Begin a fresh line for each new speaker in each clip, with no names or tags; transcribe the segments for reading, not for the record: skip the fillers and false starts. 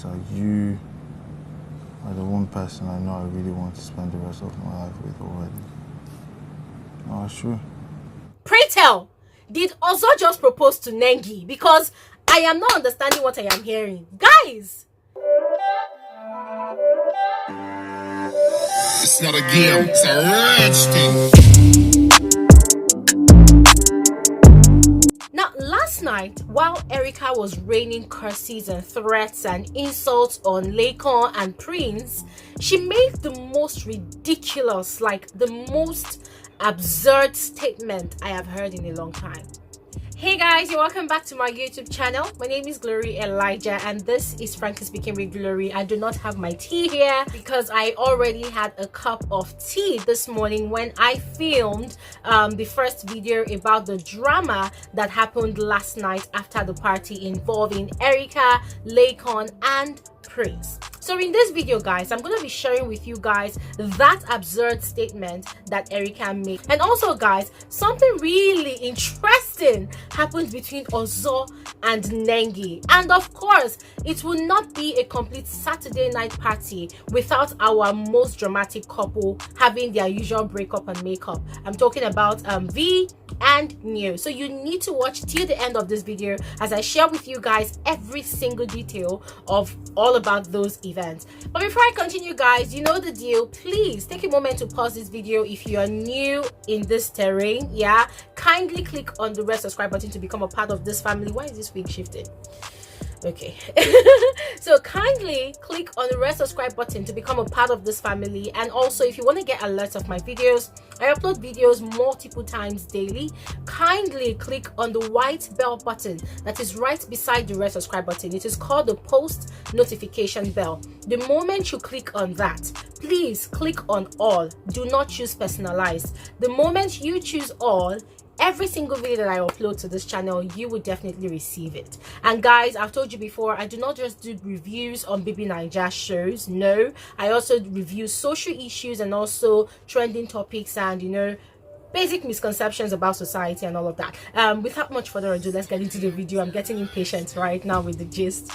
that you are the one person I know I really want to spend the rest of my life with already. No, it's true.
Pray tell, did Ozo just propose to Nengi? Because I am not understanding what I am hearing. Guys!
It's not a game, it's a rich thing.
Now, last night, while Erica was raining curses and threats and insults on Laycon and Prince, she made the most ridiculous, like the most absurd statement I have heard in a long time. Hey guys, you're welcome back to my YouTube channel. My name is Glory Elijah and this is Frankly Speaking with Glory. I do not have my tea here because I already had a cup of tea this morning when I filmed the first video about the drama that happened last night after the party involving Erica, Laycon and Prince. So in this video, guys, I'm going to be sharing with you guys that absurd statement that Erica made. And also, guys, something really interesting happened between Ozo and Nengi. And of course, it will not be a complete Saturday night party without our most dramatic couple having their usual breakup and makeup. I'm talking about Vee and Neo. So you need to watch till the end of this video as I share with you guys every single detail of all about those events. But before I continue, guys, you know the deal. Please take a moment to pause this video if you are new in this terrain. Yeah, kindly click on the red subscribe button to become a part of this family. Why is this wig shifting? Okay. So kindly click on the red subscribe button to become a part of this family. And also, if you want to get alerts of my videos, I upload videos multiple times daily. Kindly click on the white bell button that is right beside the red subscribe button. It is called the post notification bell. The moment you click on that, please click on all. Do not choose personalized. The moment you choose all, every single video that I upload to this channel, you will definitely receive it. And guys, I've told you before, I do not just do reviews on Bbnaija shows. No, I also review social issues and also trending topics and, you know, basic misconceptions about society and all of that. Without much further ado, let's get into the video. I'm getting impatient right now with the gist.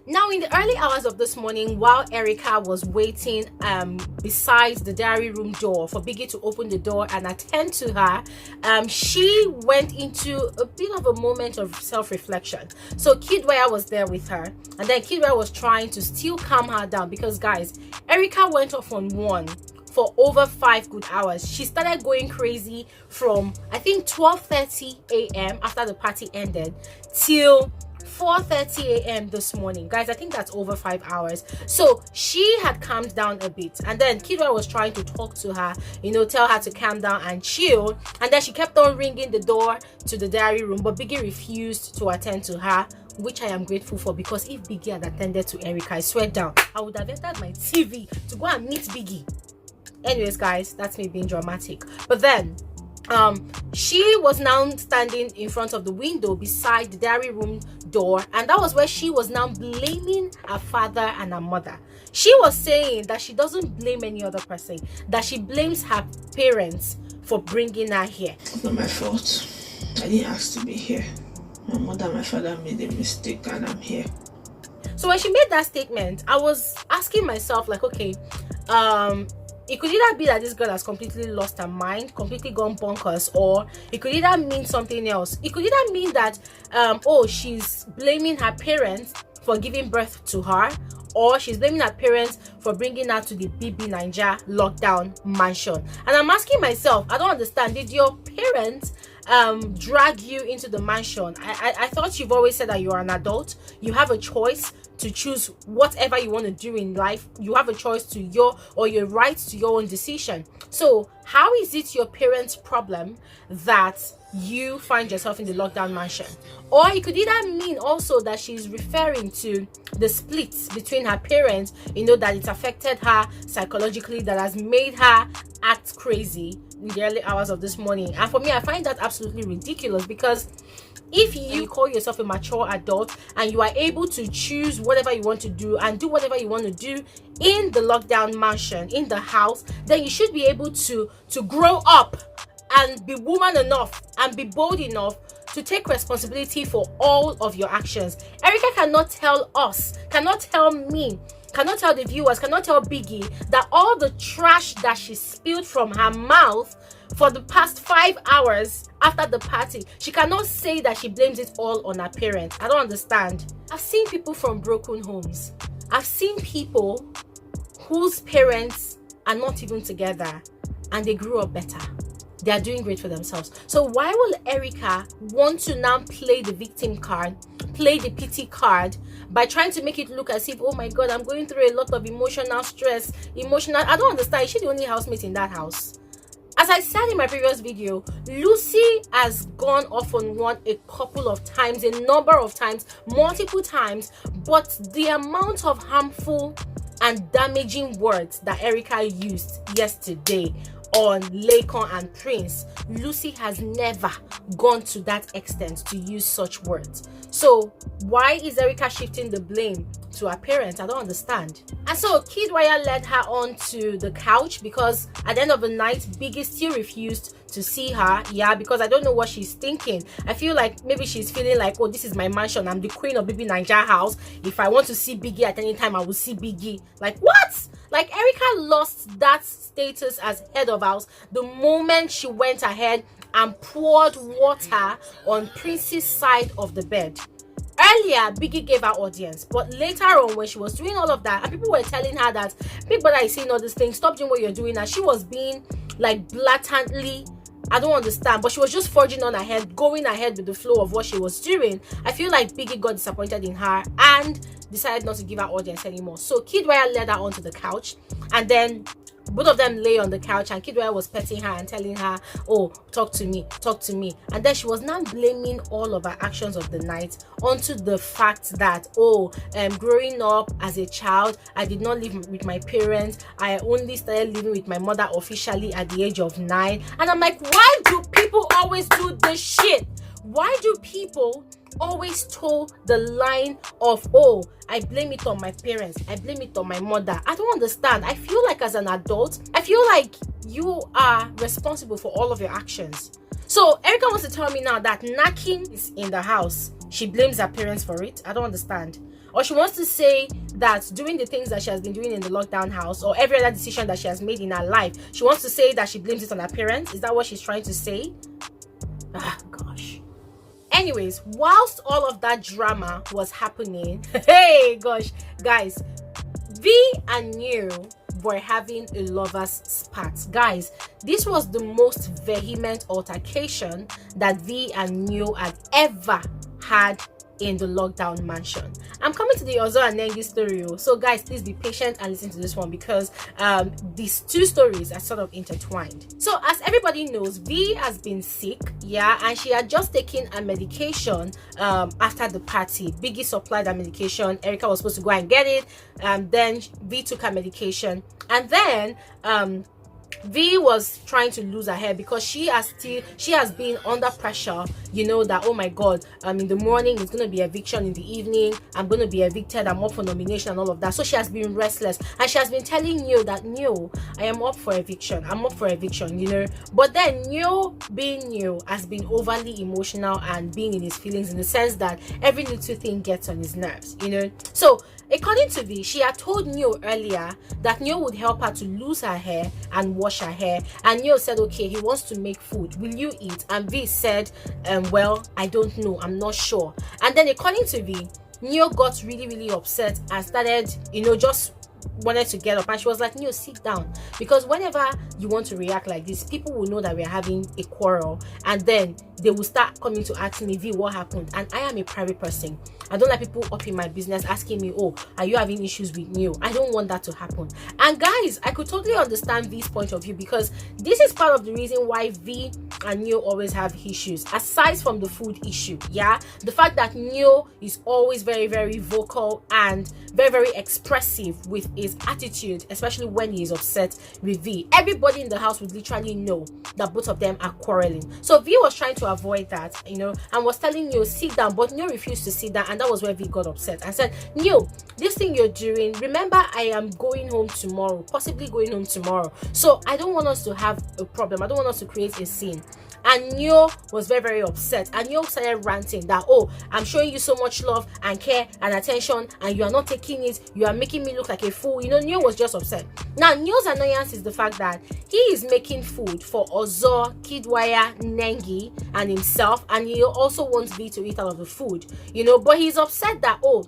Now, in the early hours of this morning, while Erica was waiting beside the diary room door for Biggie to open the door and attend to her, she went into a bit of a moment of self-reflection. So Kidwaya was there with her, and then Kidwaya was trying to still calm her down because, guys, Erica went off on one for over 5 good hours. She started going crazy from, I think, 12:30 a.m. after the party ended till 4:30 a.m. this morning. Guys, I think that's over 5 hours. So she had calmed down a bit, and then Kidwa was trying to talk to her, you know, tell her to calm down and chill, and then she kept on ringing the door to the diary room, but Biggie refused to attend to her, which I am grateful for, because if Biggie had attended to Erica, I swear down, I would have entered my TV to go and meet Biggie. Anyways, guys, that's me being dramatic. But then she was now standing in front of the window beside the diary room door, and that was where she was now blaming her father and her mother. She was saying that she doesn't blame any other person, that she blames her parents for bringing her here.
It's not my fault. I didn't ask to be here. My mother and my father made a mistake and I'm here.
So when she made that statement, I was asking myself, like, okay, it could either be that this girl has completely lost her mind, completely gone bonkers, or it could either mean something else. It could either mean that, oh, she's blaming her parents for giving birth to her, or she's blaming her parents for bringing her to the Bbnaija lockdown mansion. And I'm asking myself, I don't understand. Did your parents drag you into the mansion? I thought you've always said that you're an adult. You have a choice to choose whatever you want to do in life. You have a choice to your right to your own decision. So how is it your parents' problem that you find yourself in the lockdown mansion? Or it could either mean also that she's referring to the splits between her parents, you know, that it's affected her psychologically, that has made her act crazy in the early hours of this morning. And for me, I find that absolutely ridiculous, because if you call yourself a mature adult and you are able to choose whatever you want to do and do whatever you want to do in the lockdown mansion, in the house, then you should be able to grow up and be woman enough and be bold enough to take responsibility for all of your actions. Erica cannot tell us, cannot tell me, cannot tell the viewers, cannot tell Biggie that all the trash that she spilled from her mouth for the past 5 hours after the party, she cannot say that she blames it all on her parents. I don't understand. I've seen people from broken homes. I've seen people whose parents are not even together and they grew up better. They are doing great for themselves. So why will Erica want to now play the victim card, play the pity card, by trying to make it look as if, oh my God, I'm going through a lot of emotional stress, I don't understand. Is she the only housemate in that house? As I said in my previous video, Lucy has gone off on one a couple of times, a number of times, multiple times, but the amount of harmful and damaging words that Erica used yesterday on Laycon and Prince, Lucy has never gone to that extent to use such words. So why is Erica shifting the blame to her parents? I don't understand. And so Kidwaya led her on to the couch because at the end of the night, Biggie still refused to see her. Yeah, because I don't know what she's thinking. I feel like maybe she's feeling like, oh, this is my mansion, I'm the queen of Bbnaija house. If I want to see Biggie at any time, I will see Biggie. Like, what? Like, Erica lost that status as head of house the moment she went ahead and poured water on Prince's side of the bed. Earlier, Biggie gave her audience, but later on, when she was doing all of that, and people were telling her that Big Brother is saying all these things, stop doing what you're doing, and she was being like blatantly, I don't understand, but she was just forging on ahead, going ahead with the flow of what she was doing. I feel like Biggie got disappointed in her and decided not to give her audience anymore. So Kidwaya led her onto the couch, and then both of them lay on the couch, and Kidwaya was petting her and telling her, oh, talk to me, and then she was now blaming all of her actions of the night onto the fact that, oh, growing up as a child, I did not live with my parents. I only started living with my mother officially at the age of 9. And I'm like, why do people always do this shit? Why do people always toe the line of, oh, I blame it on my parents, I blame it on my mother? I don't understand. I feel like as an adult, I feel like you are responsible for all of your actions. So Erica wants to tell me now that knacking is in the house, she blames her parents for it. I don't understand. Or she wants to say that doing the things that she has been doing in the lockdown house, or every other decision that she has made in her life, she wants to say that she blames it on her parents. Is that what she's trying to say? Ah, gosh. Anyways, whilst all of that drama was happening, hey gosh, guys, Vee and Neo were having a lovers spat. Guys, this was the most vehement altercation that Vee and Neo had ever had in the lockdown mansion. I'm coming to the Ozo and Nengi story, so guys, please be patient and listen to this one because these two stories are sort of intertwined. So as everybody knows, Vee has been sick, yeah, and she had just taken a medication after the party. Biggie supplied her medication, Erica was supposed to go and get it, then Vee took her medication, and then Vee was trying to lose her hair because she has been under pressure, you know, that, oh my God, in the morning it's going to be eviction, in the evening I'm going to be evicted, I'm up for nomination and all of that. So she has been restless, and she has been telling Neo that, Neo, I am up for eviction, I'm up for eviction, you know. But then Neo, being Neo, has been overly emotional and being in his feelings, in the sense that every little thing gets on his nerves, you know. So according to Vee, she had told Neo earlier that Neo would help her to lose her hair and wash her hair, and Neo said, okay, he wants to make food, will you eat? And Vee said, well, I don't know, I'm not sure. And then according to Vee, Neo got really upset and started, you know, just wanted to get up, and she was like, Neo, sit down, because whenever you want to react like this, people will know that we're having a quarrel, and then they will start coming to ask me, Vee, what happened? And I am a private person. I don't like people up in my business asking me, oh, are you having issues with Neo? I don't want that to happen. And guys, I could totally understand Vee's point of view, because this is part of the reason why Vee and Neo always have issues, aside from the food issue. Yeah, the fact that Neo is always very vocal and very expressive with his attitude, especially when he is upset with Vee. Everybody in the house would literally know that both of them are quarreling. So Vee was trying to avoid that, you know, and was telling Neo, sit down, but Neo refused to sit down, and that was where Vee got upset and said, Neo, this thing you're doing, remember I am going home tomorrow, possibly going home tomorrow, so I don't want us to have a problem, I don't want us to create a scene. And Neo was very, very upset. And Neo started ranting that, oh, I'm showing you so much love and care and attention, and you are not taking it. You are making me look like a fool. You know, Neo was just upset. Now, Neo's annoyance is the fact that he is making food for Ozo, Kidwaya, Nengi, and himself, and he also wants Vee to eat all of the food, you know, but he's upset that, oh,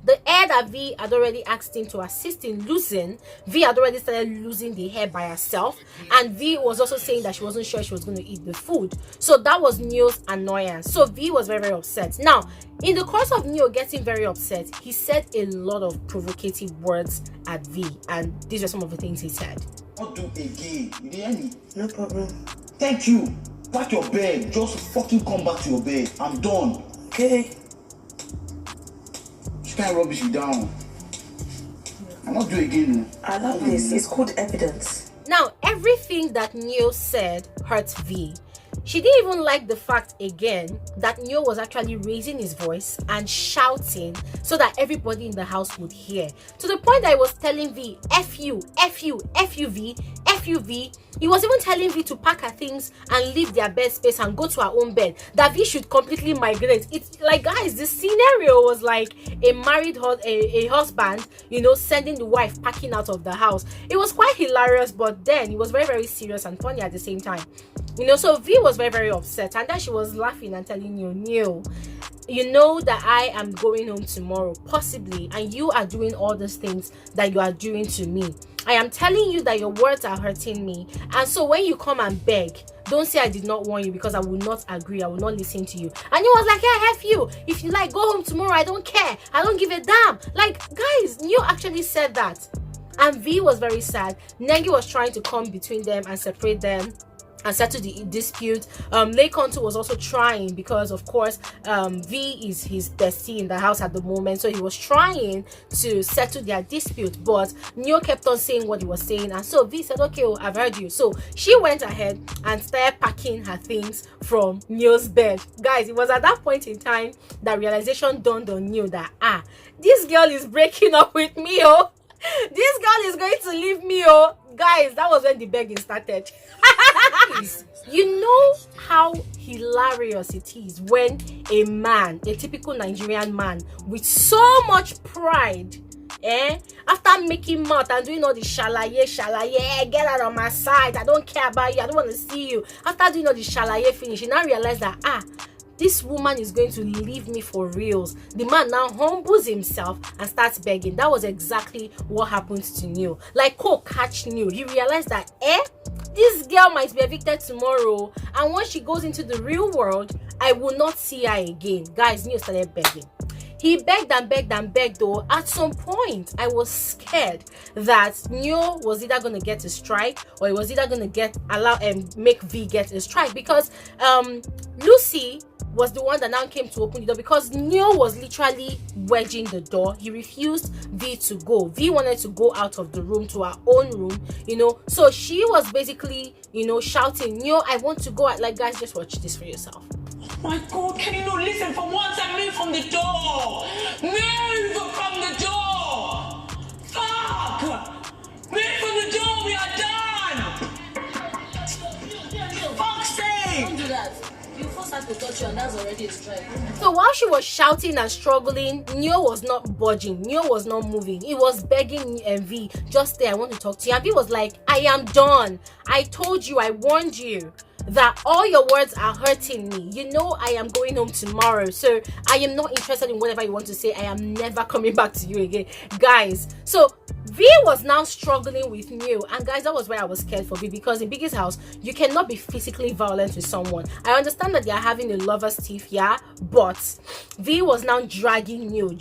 the hair that Vee had already asked him to assist in losing, Vee had already started losing the hair by herself, and Vee was also saying that she wasn't sure she was going to eat the food. So that was Neo's annoyance. So Vee was very, very upset. Now, in the course of Neo getting very upset, he said a lot of provocative words at Vee, and these are some of the things he said.
Not do again. You hear me?
No problem.
Thank you. Pack your bed. Just fucking come back to your bed. I'm done.
Okay.
This kind of rubbish you down. I'm not doing again. No.
I love this. It's called evidence.
Now, everything that Neo said hurt Vee. She didn't even like the fact again that Neo was actually raising his voice and shouting so that everybody in the house would hear. To the point that he was telling Vee, F you, F you, F you Vee, F you Vee. He was even telling Vee to pack her things and leave their bed space and go to her own bed. That Vee should completely migrate. It's like, guys, this scenario was like a married a husband, you know, sending the wife packing out of the house. It was quite hilarious, but then it was very, very serious and funny at the same time. You know, so Vee was very, very upset, and then she was laughing and telling Neo, you know that I am going home tomorrow, possibly, and you are doing all these things that you are doing to me. I am telling you that your words are hurting me, and so when you come and beg, don't say I did not warn you, because I will not agree. I will not listen to you. And he was like, yeah, F you. If you like, go home tomorrow. I don't care. I don't give a damn. Like, guys, Neo actually said that, and Vee was very sad. Nengi was trying to come between them and separate them and settle the dispute. Laycon too was also trying, because of course Vee is his bestie in the house at the moment, so he was trying to settle their dispute, but Neo kept on saying what he was saying, and so Vee said, okay, oh, I've heard you. So she went ahead and started packing her things from Neo's bed. Guys, it was at that point in time that realization dawned on Neo that, this girl is breaking up with me, oh. This girl is going to leave me, oh. Guys, that was when the begging started. You know how hilarious it is when a man, a typical Nigerian man with so much pride, after making mouth and doing all the shalaye, get out of my sight, I don't care about you, I don't want to see you. After doing all the shalaye finish, he now realized that, this woman is going to leave me for reals. The man now humbles himself and starts begging. That was exactly what happened to Neo. Like, Coke catch Neo. He realized that, this girl might be evicted tomorrow, and once she goes into the real world, I will not see her again. Guys, Neo started begging. He begged and begged and begged, though. At some point, I was scared that Neo was either going to get a strike, or he was either going to make Vee get a strike, because Lucy was the one that now came to open the door, because Neo was literally wedging the door. He refused Vee to go. Vee wanted to go out of the room to her own room, you know. So she was basically, you know, shouting, Neo, I want to go out. Like, guys, just watch this for yourself.
Oh my God, can you not listen for once and move from the door? Move from the door! Fuck! Move from the door, we are done! Fuck's sake!
Don't do that. You force her to touch you, and that's already a strike.
So while she was shouting and struggling, Neo was not budging. Neo was not moving. He was begging Vee, just stay, I want to talk to you. And Vee was like, I am done. I told you, I warned you that all your words are hurting me. You know I am going home tomorrow, so I am not interested in whatever you want to say. I am never coming back to you again. Guys, so Vee was now struggling with Neo, and guys, that was where I was scared for Vee, because in Biggie's house you cannot be physically violent with someone. I understand that they are having a lover's tiff, yeah, but Vee was now dragging Neo,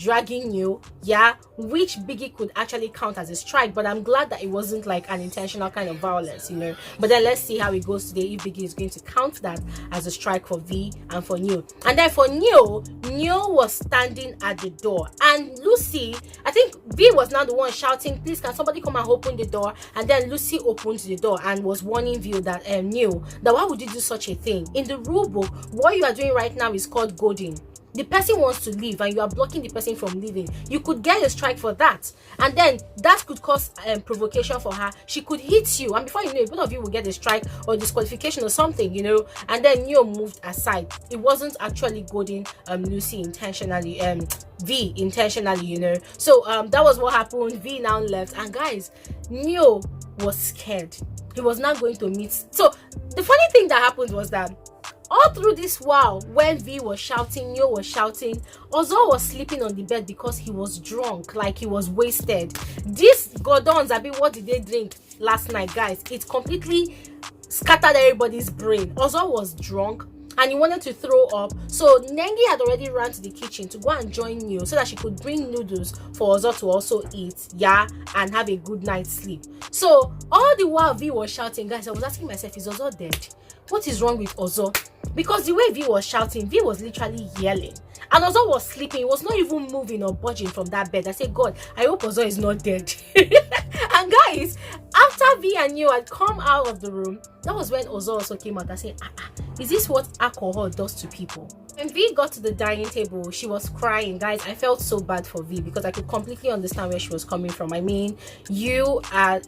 yeah, which Biggie could actually count as a strike, but I'm glad that it wasn't like an intentional kind of violence, you know. But then let's see how it goes today, if Biggie is going to count that as a strike for Vee and for Neo. And then for Neo was standing at the door, and Lucy, I think Vee was now the one shouting, please can somebody come and open the door, and then Lucy opened the door and was warning Vee that Neo, that why would you do such a thing? In the rule book, what you are doing right now is called goading. the person wants to leave and you are blocking the person from leaving, you could get a strike for that, and then that could cause provocation for her. She could hit you, and before you know it, both of you will get a strike or disqualification or something, you know. And then Neo moved aside. It wasn't actually goading Lucy intentionally, V intentionally, you know. So that was what happened. V now left, and guys, Neo was scared. He was not going to meet. So the funny thing that happened was that all through this while, when V was shouting, Neo was shouting, Ozo was sleeping on the bed because he was drunk, like he was wasted. These Gordons, I mean, what did they drink last night, guys? It completely scattered everybody's brain. Ozo was drunk and he wanted to throw up. So Nengi had already run to the kitchen to go and join Neo so that she could bring noodles for Ozo to also eat, yeah, and have a good night's sleep. So all the while V was shouting, guys, I was asking myself, is Ozo dead? What is wrong with Ozo? Because the way V was shouting, V was literally yelling. And Ozo was sleeping. He was not even moving or budging from that bed. I said, God, I hope Ozo is not dead. And guys, after V and Neo had come out of the room, that was when Ozo also came out and said, is this what alcohol does to people? When V got to the dining table, she was crying. Guys, I felt so bad for V because I could completely understand where she was coming from. I mean, you are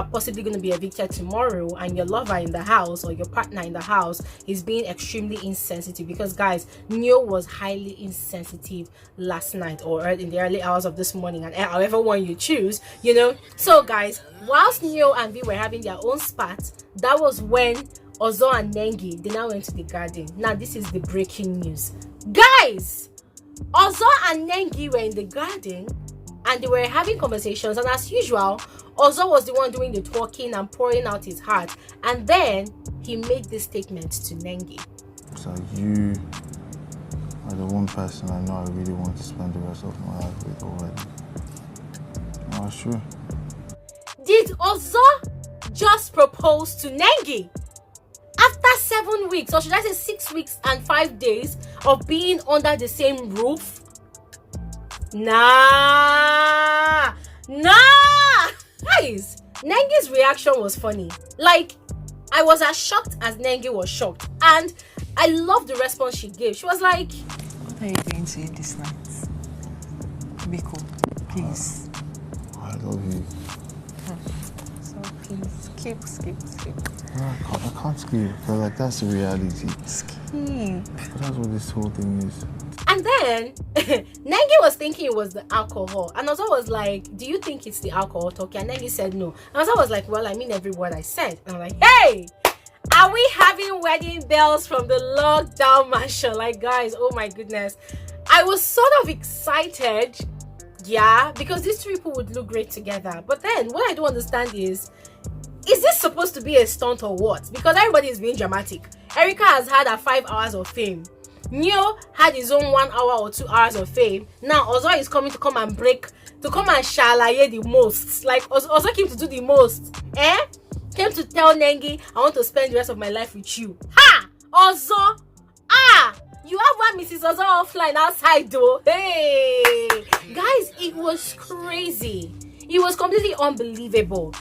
possibly going to be evicted tomorrow, and your lover in the house or your partner in the house is being extremely insensitive, because guys, Neo was highly insensitive last night or in the early hours of this morning, and however one you choose, you know. So guys, whilst Neo and V were having their own spat, that was when Ozo and Nengi, they now went to the garden. Now this is the breaking news, guys. Ozo and Nengi were in the garden and they were having conversations, and as usual, Ozo was the one doing the talking and pouring out his heart, and then he made this statement to Nengi.
So you are the one person I know I really want to spend the rest of my life with already. Oh, sure.
Did Ozo just propose to Nengi? After 7 weeks, or should I say 6 weeks and 5 days of being under the same roof? Nah. Guys, Nengi's reaction was funny. Like, I was as shocked as Nengi was shocked. And I love the response she gave. She was like,
what are you going to eat this night? Biko, please.
I love you.
So please, skip.
I can't skip, because like that's the reality.
Skip.
But that's what this whole thing is.
and then Nengi was thinking it was the alcohol, and Ozo was like, do you think it's the alcohol talking? And Nengi said no, and Ozo was like, well, I mean every word I said. And I'm like, hey, are we having wedding bells from the lockdown mansion? Like, guys, oh my goodness, I was sort of excited, yeah, because these two people would look great together. But then what I don't understand is this supposed to be a stunt or what? Because everybody is being dramatic. Erica has had her 5 hours of fame. Neo had his own 1 hour or 2 hours of fame. Now Ozo is coming to come and shalaye the most. Like Ozo came to do the most. Came to tell Nengi, I want to spend the rest of my life with you. Ha! Ozo! You have one Mrs. Ozo offline outside though. Hey! Guys, it was crazy. It was completely unbelievable.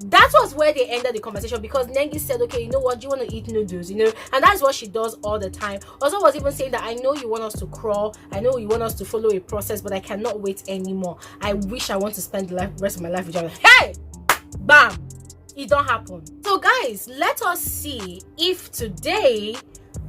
That was where they ended the conversation, because Nengi said, okay, you know what, you want to eat noodles, you know, and that's what she does all the time. Ozo was even saying that, I know you want us to crawl, I know you want us to follow a process, but I cannot wait anymore. I wish I want to spend the rest of my life with you. Hey! Bam! It don't happen. So guys, let us see if today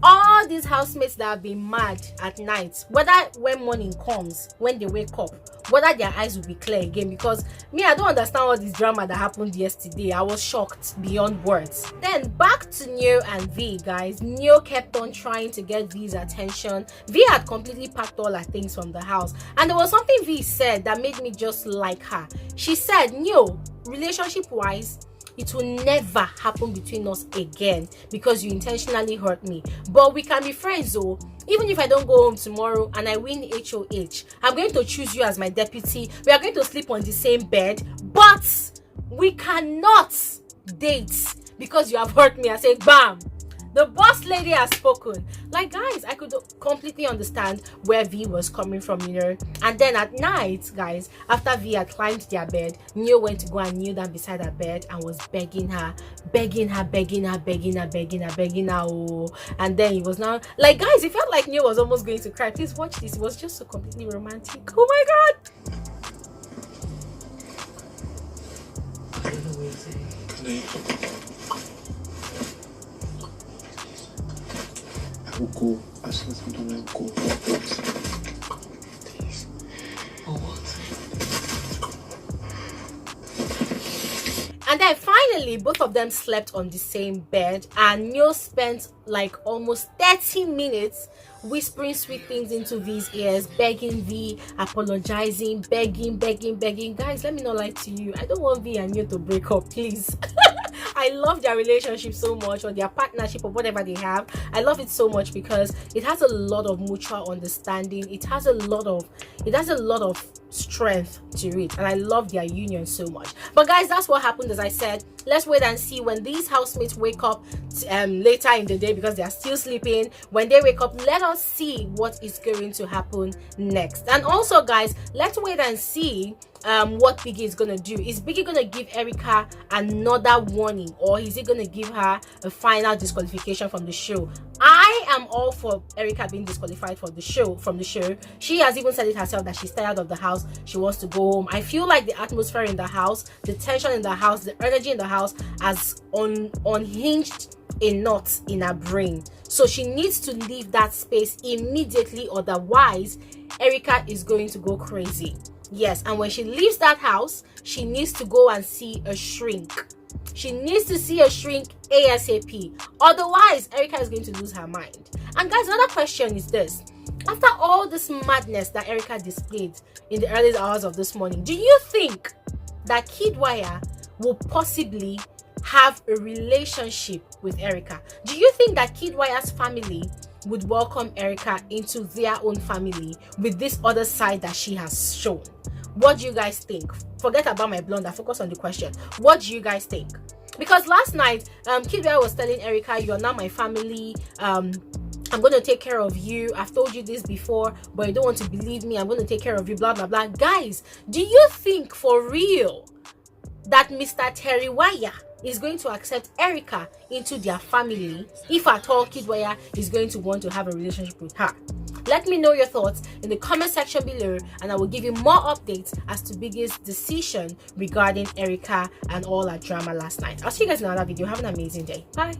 all these housemates that have been mad at night, whether when morning comes, when they wake up, whether their eyes will be clear again. Because me, I don't understand all this drama that happened yesterday. I was shocked beyond words. Then back to Neo and V, guys. Neo kept on trying to get V's attention. V had completely packed all her things from the house, and there was something V said that made me just like her. She said, Neo, relationship wise, it will never happen between us again because you intentionally hurt me. But we can be friends though. Even if I don't go home tomorrow and I win HOH, I'm going to choose you as my deputy. We are going to sleep on the same bed, but we cannot date because you have hurt me. I say, bam. The boss lady has spoken. Like, guys, I could completely understand where Vee was coming from, you know. And then at night, guys, after Vee had climbed their bed, Neo went to go and kneel down beside her bed and was begging her. Oh. And then he was now like, guys, it felt like Neo was almost going to cry. Please watch this. It was just so completely romantic. Oh my god.
I will go as soon as I'm done. I will go. Please.
For what?
And then finally, both of them slept on the same bed, and Neo spent like almost 30 minutes whispering sweet things into Vee's ears, begging Vee, apologizing, begging. Guys, let me not lie to you. I don't want Vee and Neo to break up, please. I love their relationship so much, or their partnership, or whatever they have. I love it so much because it has a lot of mutual understanding. It has a lot of strength to it, and I love their union so much. But guys, that's what happened. As I said, let's wait and see when these housemates wake up later in the day, because they are still sleeping. When they wake up, let us see what is going to happen next. And also, guys, let's wait and see what Biggie is gonna do. Is Biggie gonna give Erica another warning, or is he gonna give her a final disqualification from the show? I am all for Erica being disqualified from the show. She has even said it herself that she's tired of the house. She wants to go home. I feel like the atmosphere in the house, the tension in the house, the energy in the house has unhinged a knot in her brain. So she needs to leave that space immediately, otherwise Erica is going to go crazy. Yes, and when she leaves that house, she needs to go and see a shrink. She needs to see a shrink ASAP. Otherwise, Erica is going to lose her mind. And guys, another question is this. After all this madness that Erica displayed in the early hours of this morning, do you think that Kidwaya will possibly have a relationship with Erica? Do you think that Kidwaya's family would welcome Erica into their own family with this other side that she has shown? What do you guys think? Forget about my blunder, focus on the question. What do you guys think? Because last night Kidwaya was telling Erica, you're now my family, I'm going to take care of you. I've told you this before, but you don't want to believe me. I'm going to take care of you, blah blah blah. Guys, do you think for real that Mr. Teriwaya is going to accept Erica into their family, if at all Kidwaya is going to want to have a relationship with her? Let me know your thoughts in the comment section below, and I will give you more updates as to Biggie's decision regarding Erica and all that drama last night. I'll see you guys in another video. Have an amazing day. Bye.